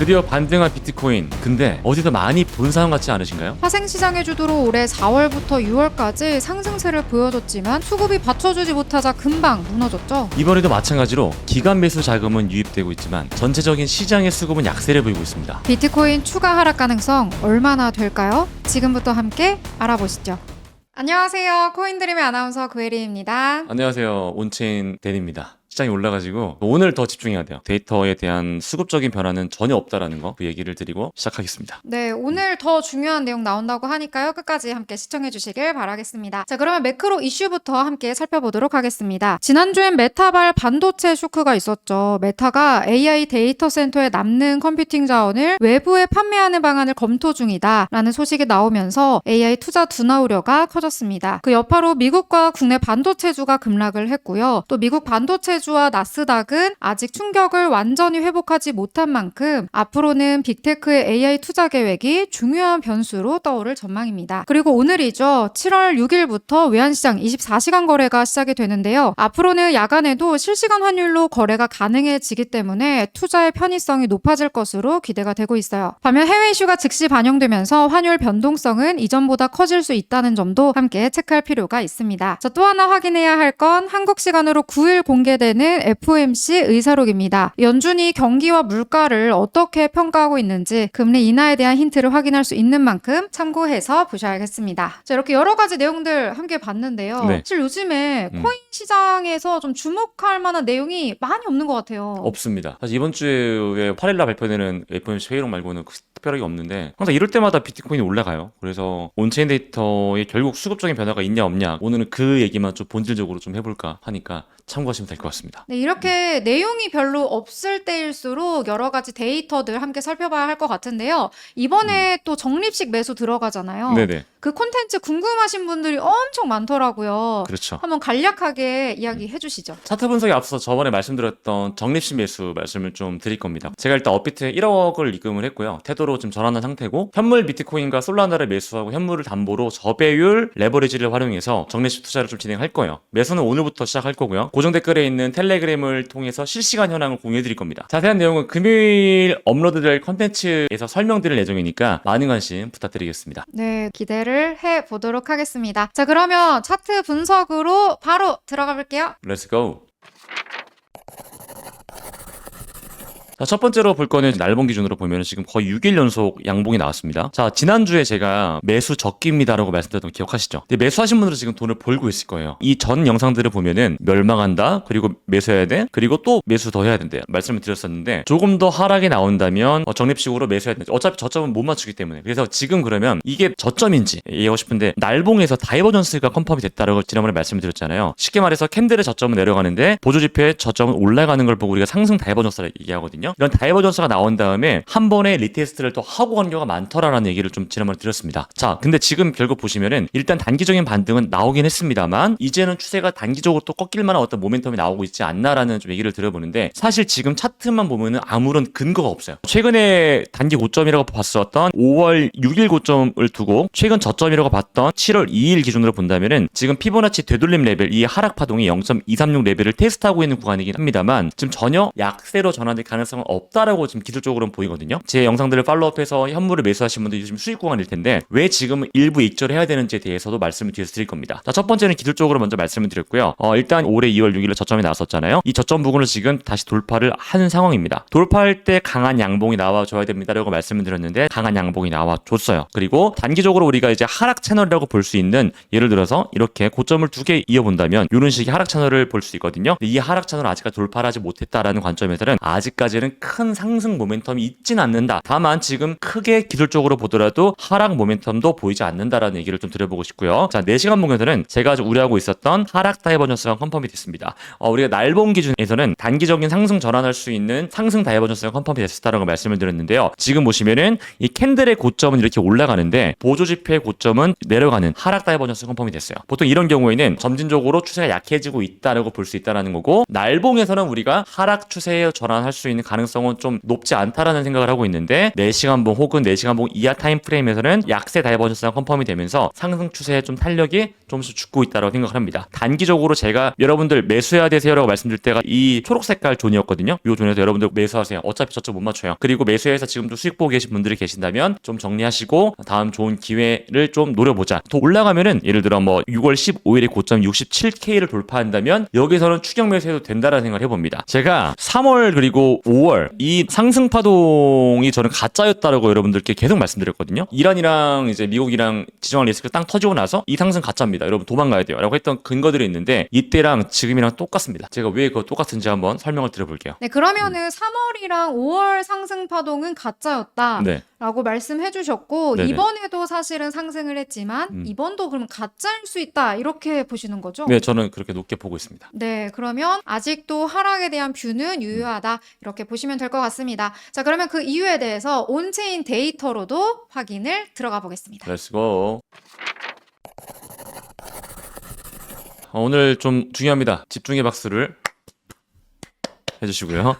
드디어 반등한 비트코인. 근데 어디서 많이 본 상황 같지 않으신가요? 파생시장의 주도로 올해 4월부터 6월까지 상승세를 보여줬지만 수급이 받쳐주지 못하자 금방 무너졌죠. 이번에도 마찬가지로 기간 매수 자금은 유입되고 있지만 전체적인 시장의 수급은 약세를 보이고 있습니다. 비트코인 추가 하락 가능성 얼마나 될까요? 지금부터 함께 알아보시죠. 안녕하세요. 코인드림의 아나운서 구혜리입니다. 안녕하세요. 온체인 댄입니다. 시장이 올라가지고 오늘 더 집중해야 돼요. 데이터에 대한 수급적인 변화는 전혀 없다라는 거, 그 얘기를 드리고 시작하겠습니다. 네, 오늘 더 중요한 내용 나온다고 하니까요. 끝까지 함께 시청해 주시길 바라겠습니다. 자, 그러면 매크로 이슈부터 함께 살펴보도록 하겠습니다. 지난주엔 메타발 반도체 쇼크가 있었죠. 메타가 AI 데이터 센터에 남는 컴퓨팅 자원을 외부에 판매하는 방안을 검토 중이다 라는 소식이 나오면서 AI 투자 둔화 우려가 커졌습니다. 그 여파로 미국과 국내 반도체주가 급락을 했고요. 또 미국 반도체주와 나스닥은 아직 충격을 완전히 회복하지 못한 만큼 앞으로는 빅테크의 AI 투자 계획이 중요한 변수로 떠오를 전망입니다. 그리고 오늘이죠. 7월 6일부터 외환시장 24시간 거래가 시작이 되는데요. 앞으로는 야간에도 실시간 환율로 거래가 가능해지기 때문에 투자의 편의성이 높아질 것으로 기대가 되고 있어요. 반면 해외 이슈가 즉시 반영되면서 환율 변동성은 이전보다 커질 수 있다는 점도 함께 체크할 필요가 있습니다. 자, 또 하나 확인해야 할 건 한국 시간으로 9일 공개되는 FOMC 의사록입니다. 연준이 경기와 물가를 어떻게 평가하고 있는지 금리 인하에 대한 힌트를 확인할 수 있는 만큼 참고해서 보셔야겠습니다. 자, 이렇게 여러 가지 내용들 함께 봤는데요. 네. 사실 요즘에 코인 시장에서 좀 주목할 만한 내용이 많이 없는 것 같아요. 없습니다. 사실 이번 주에 8일날 발표되는 FOMC 회의록 말고는 특별하게 없는데 항상 이럴 때마다 비트코인이 올라가요. 그래서 온체인 데이터에 결국 수급적인 변화가 있냐 없냐, 오늘은 그 얘기만 좀 본질적으로 좀 해볼까 하니까 참고하시면 될 것 같습니다. 네, 이렇게 내용이 별로 없을 때일수록 여러 가지 데이터들 함께 살펴봐야 할 것 같은데요. 이번에 또 적립식 매수 들어가잖아요. 네네. 그 콘텐츠 궁금하신 분들이 엄청 많더라고요. 그렇죠. 한번 간략하게 이야기해 주시죠. 차트 분석에 앞서 저번에 말씀드렸던 적립식 매수 말씀을 좀 드릴 겁니다. 제가 일단 업비트에 1억을 입금을 했고요. 태도로 지금 전환한 상태고, 현물 비트코인과 솔라나를 매수하고 현물을 담보로 저배율 레버리지를 활용해서 적립식 투자를 좀 진행할 거예요. 매수는 오늘부터 시작할 거고요. 고정 댓글에 있는 텔레그램을 통해서 실시간 현황을 공유해 드릴 겁니다. 자세한 내용은 금요일 업로드될 컨텐츠에서 설명드릴 예정이니까 많은 관심 부탁드리겠습니다. 네, 기대를 해 보도록 하겠습니다. 자, 그러면 차트 분석으로 바로 들어가 볼게요. Let's go! 자, 첫 번째로 볼 거는 날봉 기준으로 보면 지금 거의 6일 연속 양봉이 나왔습니다. 자, 지난주에 제가 매수 적기입니다라고 말씀드렸던 거 기억하시죠? 근데 매수하신 분들은 지금 돈을 벌고 있을 거예요. 이 전 영상들을 보면은 멸망한다, 그리고 매수해야 돼, 그리고 또 매수 더 해야 된대요. 말씀을 드렸었는데 조금 더 하락이 나온다면 적립식으로 매수해야 된다. 어차피 저점은 못 맞추기 때문에. 그래서 지금 그러면 이게 저점인지 이해하고 싶은데, 날봉에서 다이버전스가 컨펌이 됐다라고 지난번에 말씀을 드렸잖아요. 쉽게 말해서 캔들의 저점은 내려가는데 보조지표의 저점은 올라가는 걸 보고 우리가 상승 다이버전스를 얘기하거든요. 이런 다이버전스가 나온 다음에 한 번에 리테스트를 또 하고 가는 경우가 많더라라는 얘기를 좀 지난번에 드렸습니다. 자, 근데 지금 결국 보시면은 일단 단기적인 반등은 나오긴 했습니다만 이제는 추세가 단기적으로 또 꺾일 만한 어떤 모멘텀이 나오고 있지 않나라는 좀 얘기를 드려보는데, 사실 지금 차트만 보면은 아무런 근거가 없어요. 최근에 단기 고점이라고 봤었던 5월 6일 고점을 두고 최근 저점이라고 봤던 7월 2일 기준으로 본다면은 지금 피보나치 되돌림 레벨, 이 하락 파동이 0.236 레벨을 테스트하고 있는 구간이긴 합니다만 지금 전혀 약세로 전환될 가능성은 없다라고 지금 기술적으로는 보이거든요. 제 영상들을 팔로우업해서 현물을 매수하신 분들이 요즘 수익 구간일 텐데 왜 지금 일부 익절을 해야 되는지에 대해서도 말씀을 뒤에서 드릴 겁니다. 자, 첫 번째는 기술적으로 먼저 말씀을 드렸고요. 일단 올해 2월 6일에 저점이 나왔었잖아요. 이 저점 부분을 지금 다시 돌파를 한 상황입니다. 돌파할 때 강한 양봉이 나와줘야 됩니다라고 말씀을 드렸는데 강한 양봉이 나와줬어요. 그리고 단기적으로 우리가 이제 하락 채널이라고 볼 수 있는, 예를 들어서 이렇게 고점을 두 개 이어본다면 이런 식의 하락 채널을 볼 수 있거든요. 이 하락 채널을 아직까지 돌파를 하지 못했다라는 관점에서는 아직까지는 큰 상승 모멘텀이 있진 않는다. 다만 지금 크게 기술적으로 보더라도 하락 모멘텀도 보이지 않는다라는 얘기를 좀 드려보고 싶고요. 자, 4시간 봉에서는 제가 아주 우려하고 있었던 하락 다이버전스가 컨펌이 됐습니다. 우리가 날봉 기준에서는 단기적인 상승 전환할 수 있는 상승 다이버전스가 컨펌이 됐었다라고 말씀을 드렸는데요. 지금 보시면은 이 캔들의 고점은 이렇게 올라가는데 보조지표의 고점은 내려가는 하락 다이버전스 컨펌이 됐어요. 보통 이런 경우에는 점진적으로 추세가 약해지고 있다라고 볼 수 있다라는 거고, 날봉에서는 우리가 하락 추세에 전환할 수 있는 가능성은 좀 높지 않다라는 생각을 하고 있는데 4시간봉 혹은 4시간봉 이하 타임프레임에서는 약세 다이버전스가 컨펌이 되면서 상승 추세에 좀 탄력이 조금씩 죽고 있다고 생각을 합니다. 단기적으로 제가 여러분들 매수해야 되세요라고 말씀드릴 때가 이 초록 색깔 존이었거든요. 이 존에서 여러분들 매수하세요. 어차피 저쪽 못 맞춰요. 그리고 매수해서 지금도 수익 보고 계신 분들이 계신다면 좀 정리하시고 다음 좋은 기회를 좀 노려보자. 더 올라가면은 예를 들어 뭐 6월 15일에 고점 67K를 돌파한다면 여기서는 추격 매수해도 된다라는 생각을 해봅니다. 제가 3월 그리고 5월 이 상승 파동이 저는 가짜였다라고 여러분들께 계속 말씀드렸거든요. 이란이랑 이제 미국이랑 지정한 리스크가 땅 터지고 나서 이 상승 가짜입니다. 여러분 도망가야 돼요. 라고 했던 근거들이 있는데 이때랑 지금이랑 똑같습니다. 제가 왜 그거 똑같은지 한번 설명을 드려볼게요. 네, 그러면은 3월이랑 5월 상승 파동은 가짜였다. 네. 라고 말씀해 주셨고 네네. 이번에도 사실은 상승을 했지만 이번도 그럼 가짜일 수 있다 이렇게 보시는 거죠? 네, 저는 그렇게 높게 보고 있습니다. 네, 그러면 아직도 하락에 대한 뷰는 유효하다 이렇게 보시면 될 것 같습니다. 자, 그러면 그 이유에 대해서 온체인 데이터로도 확인을 들어가 보겠습니다. 렛츠고. 오늘 좀 중요합니다. 집중의 박수를 해주시고요.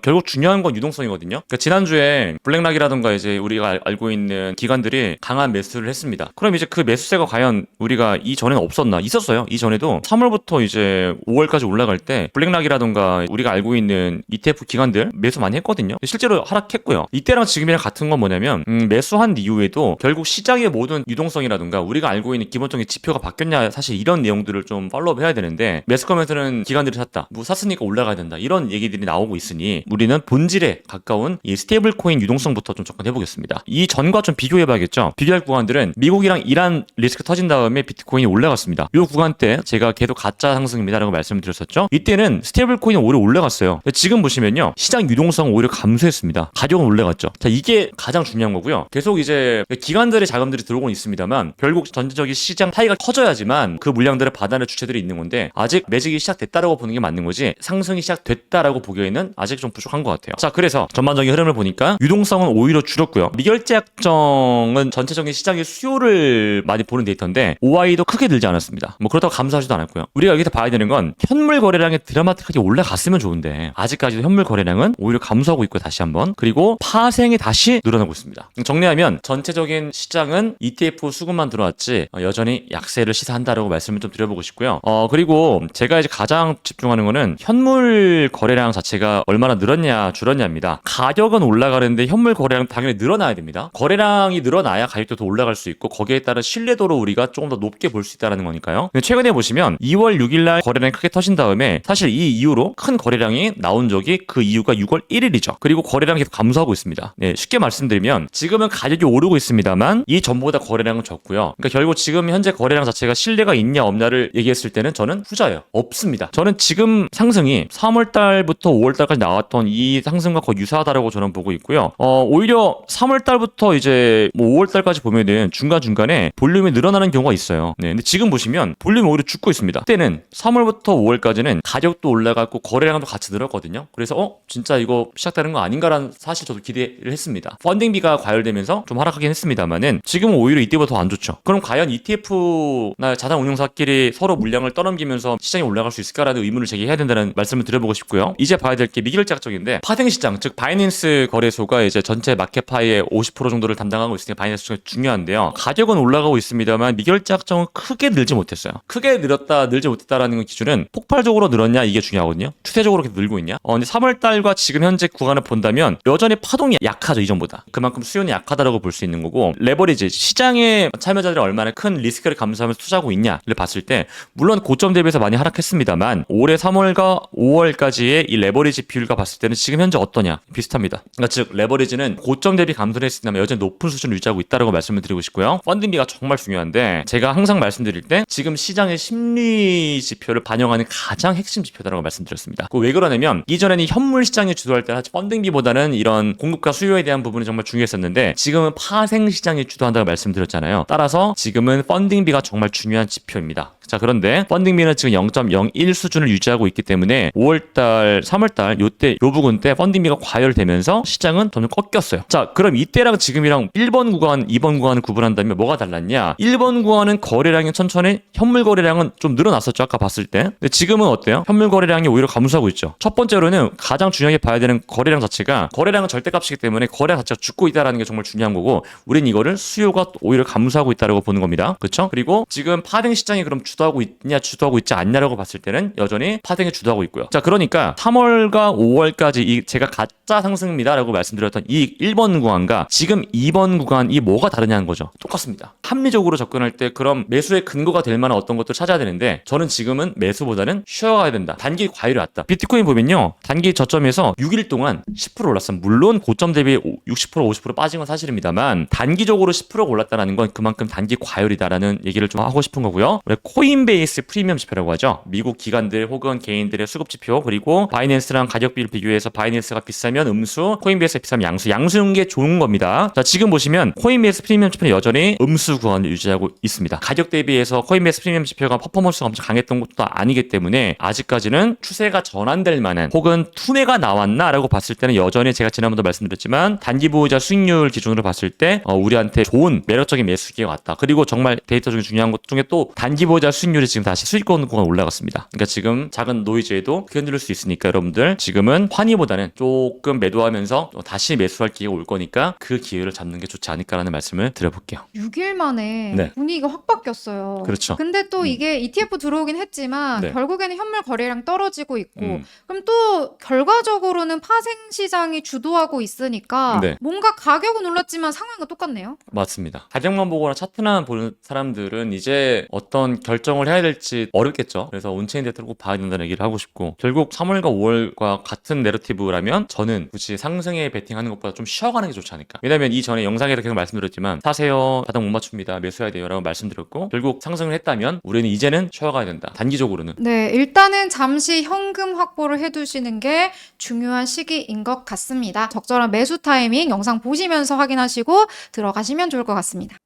결국 중요한 건 유동성이거든요. 그러니까 지난주에 블랙락이라던가 이제 우리가 알고 있는 기관들이 강한 매수를 했습니다. 그럼 이제 그 매수세가 과연 우리가 이전에는 없었나? 있었어요. 이전에도 3월부터 이제 5월까지 올라갈 때 블랙락이라던가 우리가 알고 있는 ETF 기관들 매수 많이 했거든요. 실제로 하락했고요. 이때랑 지금이랑 같은 건 뭐냐면 매수한 이후에도 결국 시장의 모든 유동성이라던가 우리가 알고 있는 기본적인 지표가 바뀌었냐 사실 이런 내용들을 좀 팔로우 해야 되는데 매수하면서는 기관들이 샀다. 뭐 샀으니까 올라가야 된다. 이런 얘기들이 나오고 있으니 우리는 본질에 가까운 이 스테이블 코인 유동성부터 좀 접근해 보겠습니다. 이 전과 좀 비교해 봐야겠죠. 비교할 구간들은 미국이랑 이란 리스크 터진 다음에 비트코인이 올라갔습니다. 이 구간 때 제가 계속 가짜 상승입니다라고 말씀을 드렸었죠. 이때는 스테이블 코인은 오히려 올라갔어요. 지금 보시면요. 시장 유동성은 오히려 감소했습니다. 가격은 올라갔죠. 자, 이게 가장 중요한 거고요. 계속 이제 기관들의 자금들이 들어오곤 있습니다만 결국 전체적인 시장 타이가 커져야지만 그 물량들을 받아낼 주체들이 있는 건데 아직 매직이 시작됐다라고 보는 게 맞는 거지 상승이 시작됐다라고 보기에는 아직 좀 부족한 것 같아요. 자, 그래서 전반적인 흐름을 보니까 유동성은 오히려 줄었고요. 미결제 약정은 전체적인 시장의 수요를 많이 보는 데이터인데 OI도 크게 늘지 않았습니다. 뭐 그렇다고 감소하지도 않았고요. 우리가 여기서 봐야 되는 건 현물 거래량이 드라마틱하게 올라갔으면 좋은데 아직까지도 현물 거래량은 오히려 감소하고 있고요. 다시 한번. 그리고 파생이 다시 늘어나고 있습니다. 정리하면 전체적인 시장은 ETF 수급만 들어왔지 여전히 약세를 시사한다라고 말씀을 좀 드려보고 싶고요. 그리고 제가 이제 가장 집중하는 거는 현물 거래량 자체가 얼마나 늘었냐 줄었냐입니다. 가격은 올라가는데 현물 거래량 당연히 늘어나야 됩니다. 거래량이 늘어나야 가격도 더 올라갈 수 있고 거기에 따른 신뢰도로 우리가 조금 더 높게 볼 수 있다는 거니까요. 근데 최근에 보시면 2월 6일날 거래량이 크게 터진 다음에 사실 이 이후로 큰 거래량이 나온 적이 그 이유가 6월 1일이죠. 그리고 거래량이 계속 감소하고 있습니다. 네, 쉽게 말씀드리면 지금은 가격이 오르고 있습니다만 이 전보다 거래량은 적고요. 그러니까 결국 지금 현재 거래량 자체가 신뢰가 있냐 없냐를 얘기했을 때는 저는 후자예요. 없습니다. 저는 지금 상승이 3월달부터 5월달까지 나왔던 이 상승과 거의 유사하다라고 저는 보고 있고요. 오히려 3월달부터 이제 뭐 5월달까지 보면은 중간중간에 볼륨이 늘어나는 경우가 있어요. 네, 근데 지금 보시면 볼륨이 오히려 죽고 있습니다. 그때는 3월부터 5월까지는 가격도 올라갔고 거래량도 같이 늘었거든요. 그래서 진짜 이거 시작되는 거 아닌가라는 사실 저도 기대를 했습니다. 펀딩비가 과열되면서 좀 하락하긴 했습니다만은 지금은 오히려 이때보다 더 안 좋죠. 그럼 과연 ETF나 자산운용사끼리 서로 물량을 떠넘기면서 시장이 올라갈 수 있을까라는 의문을 제기해야 된다는 말씀을 드려보고 싶고요. 이제 봐야 될 게 미결제약적인데 파생시장 즉 바이낸스 거래소가 이제 전체 마켓파이의 50% 정도를 담당하고 있으니까 바이낸스가 중요한데요. 가격은 올라가고 있습니다만 미결제약정은 크게 늘지 못했어요. 크게 늘었다 늘지 못했다라는 기준은 폭발적으로 늘었냐 이게 중요하거든요. 추세적으로 이렇게 늘고 있냐. 근데 3월달과 지금 현재 구간을 본다면 여전히 파동이 약하죠. 이전보다. 그만큼 수요는 약하다라고 볼 수 있는 거고 레버리지 시장의 참여자들이 얼마나 큰 리스크를 감수하면서 투자하고 있냐를 봤을 때 물론 고점 대비해서 많이 하락했습니다만 올해 3월과 5월까지의 이 레버리지 비율과 봤을 때는 지금 현재 어떠냐 비슷합니다. 그러니까 즉 레버리지는 고점 대비 감소를 했으면 여전히 높은 수준을 유지하고 있다고 말씀을 드리고 싶고요. 펀딩비가 정말 중요한데 제가 항상 말씀드릴 때 지금 시장의 심리 지표를 반영하는 가장 핵심 지표다라고 말씀드렸습니다. 왜 그러냐면 이전에는 현물 시장이 주도할 때는 펀딩비보다는 이런 공급과 수요에 대한 부분이 정말 중요했었는데 지금은 파생 시장이 주도한다고 말씀드렸잖아요. 따라서 지금은 펀딩비가 정말 중요한 지표입니다. 자, 그런데 펀딩비는 지금 0.01 수준을 유지하고 있기 때문에 5월달, 3월달 요때 이때 이 부분 때 펀딩비가 과열되면서 시장은 점점 꺾였어요. 자, 그럼 이때랑 지금이랑 1번 구간, 2번 구간을 구분한다면 뭐가 달랐냐? 1번 구간은 거래량이 천천히, 현물 거래량은 좀 늘어났었죠. 아까 봤을 때. 근데 지금은 어때요? 현물 거래량이 오히려 감소하고 있죠. 첫 번째로는 가장 중요하게 봐야 되는 거래량 자체가, 거래량은 절대값이기 때문에 거래량 자체가 죽고 있다는 게 정말 중요한 거고, 우린 이거를 수요가 오히려 감소하고 있다고 보는 겁니다. 그렇죠? 그리고 지금 파생 시장이 그럼 주도하고 있냐 주도하고 있지 않냐라고 봤을 때는 여전히 파생이 주도하고 있고요. 자, 그러니까 3월과 5월까지 이 제가 가짜 상승입니다라고 말씀드렸던 이 1번 구간과 지금 2번 구간이 뭐가 다르냐는 거죠. 똑같습니다. 합리적으로 접근할 때 그럼 매수의 근거가 될 만한 어떤 것들을 찾아야 되는데, 저는 지금은 매수보다는 쉬어가야 된다. 단기 과열이 왔다. 비트코인 보면요, 단기 저점에서 6일 동안 10% 올랐습니다. 물론 고점 대비 60% 50% 빠진 건 사실입니다만 단기적으로 10%가 올랐다는 건 그만큼 단기 과열이다라는 얘기를 좀 하고 싶은 거고요. 코인베이스 프리미엄 지표라고 하죠. 미국 기관들 혹은 개인들의 수급 지표, 그리고 바이낸스랑 가격비를 비교해서 바이낸스가 비싸면 음수, 코인베이스가 비싸면 양수, 양수인 게 좋은 겁니다. 자, 지금 보시면 코인베이스 프리미엄 지표는 여전히 음수 구간을 유지하고 있습니다. 가격 대비해서 코인베이스 프리미엄 지표가 퍼포먼스가 엄청 강했던 것도 아니기 때문에 아직까지는 추세가 전환될 만한, 혹은 투매가 나왔나라고 봤을 때는 여전히 제가 지난번도 말씀드렸지만 단기 보유자 수익률 기준으로 봤을 때 우리한테 좋은 매력적인 매수 기회가 왔다. 그리고 정말 데이터 중에 중요한 것 중에 또 단기 보유자 수익률이 지금 다시 수익권 구간 올라갔습니다. 그러니까 지금 작은 노이즈에도 크게 흔들릴 수 있으니까 여러분들 지금은 환희보다는 조금 매도하면서 다시 매수할 기회가 올 거니까 그 기회를 잡는 게 좋지 않을까라는 말씀을 드려볼게요. 6일 만에 네. 분위기가 확 바뀌었어요. 그렇죠. 근데 또 이게 ETF 들어오긴 했지만 네. 결국에는 현물 거래량 떨어지고 있고, 음. 그럼 또 결과적으로는 파생 시장이 주도하고 있으니까 네. 뭔가 가격은 올랐지만 상황은 똑같네요. 맞습니다. 가격만 보거나 차트만 보는 사람들은 이제 어떤 결정을 해야 될지 어렵겠죠. 그래서 온체인 데이터를 꼭 봐야 된다는 얘기를 하고 싶고, 결국 3월과 5월과 같은 내러티브라면 저는 굳이 상승에 베팅하는 것보다 좀 쉬어가는 게 좋지 않을까. 왜냐면 이전에 영상에도 계속 말씀드렸지만 사세요, 바닥 못 맞춥니다, 매수해야 돼요 라고 말씀드렸고, 결국 상승을 했다면 우리는 이제는 쉬어가야 된다. 단기적으로는. 네, 일단은 잠시 현금 확보를 해두시는 게 중요한 시기인 것 같습니다. 적절한 매수 타이밍 영상 보시면서 확인하시고 들어가시면 좋을 것 같습니다.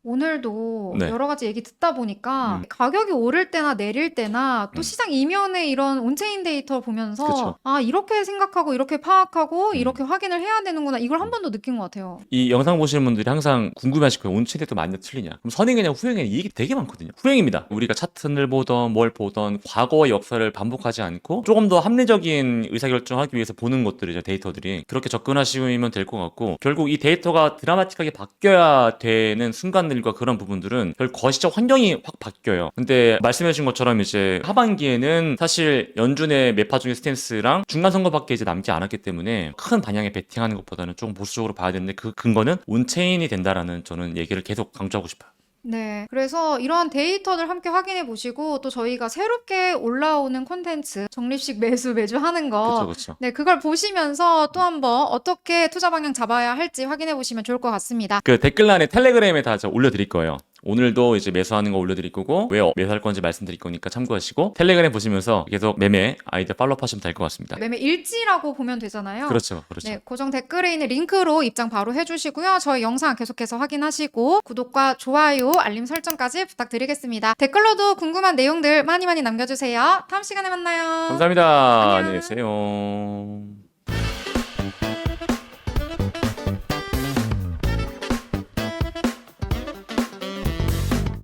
오늘도 네. 여러 가지 얘기 듣다 보니까 가격이 오를 때나 내릴 때나 또 시장 이면에 이런 온체인 데이터 보면서 그쵸. 아, 이렇게 생각하고 이렇게 파악하고 이렇게 확인을 해야 되는구나, 이걸 한 번 더 느낀 것 같아요. 이 영상 보시는 분들이 항상 궁금해하실 거예요. 온체인 데이터 맞냐 틀리냐. 그럼 선행이냐 후행이냐, 이 얘기 되게 많거든요. 후행입니다. 우리가 차트를 보던 뭘 보던 과거의 역사를 반복하지 않고 조금 더 합리적인 의사결정하기 위해서 보는 것들이죠. 데이터들이. 그렇게 접근하시면 될 것 같고, 결국 이 데이터가 드라마틱하게 바뀌어야 되는 순간들과 그런 부분들은 별 거시적 환경이 확 바뀌어요. 근데 말씀해주신 것처럼 이제 하반기에는 사실 연준의 매파 중의 스탠스랑 중간 선거밖에 이제 남지 않았기 때문에 큰 방향에 베팅하는 것보다는 조금 보수적으로 봐야 되는데, 그 근거는 온체인이 된다라는 저는 얘기를 계속 강조하고 싶어요. 네, 그래서 이런 데이터들 함께 확인해 보시고, 또 저희가 새롭게 올라오는 콘텐츠 적립식 매수 매주 하는 거, 그렇죠. 네, 그걸 보시면서 또 한번 어떻게 투자 방향 잡아야 할지 확인해 보시면 좋을 것 같습니다. 그 댓글란에 텔레그램에 다 올려드릴 거예요. 오늘도 이제 매수하는 거 올려드릴 거고, 왜 매수할 건지 말씀드릴 거니까 참고하시고, 텔레그램 보시면서 계속 매매 아이디어 팔로우 하시면 될 것 같습니다. 매매 일지라고 보면 되잖아요. 그렇죠. 네, 고정 댓글에 있는 링크로 입장 바로 해주시고요. 저희 영상 계속해서 확인하시고 구독과 좋아요, 알림 설정까지 부탁드리겠습니다. 댓글로도 궁금한 내용들 많이 남겨주세요. 다음 시간에 만나요. 감사합니다. 안녕. 안녕히 계세요.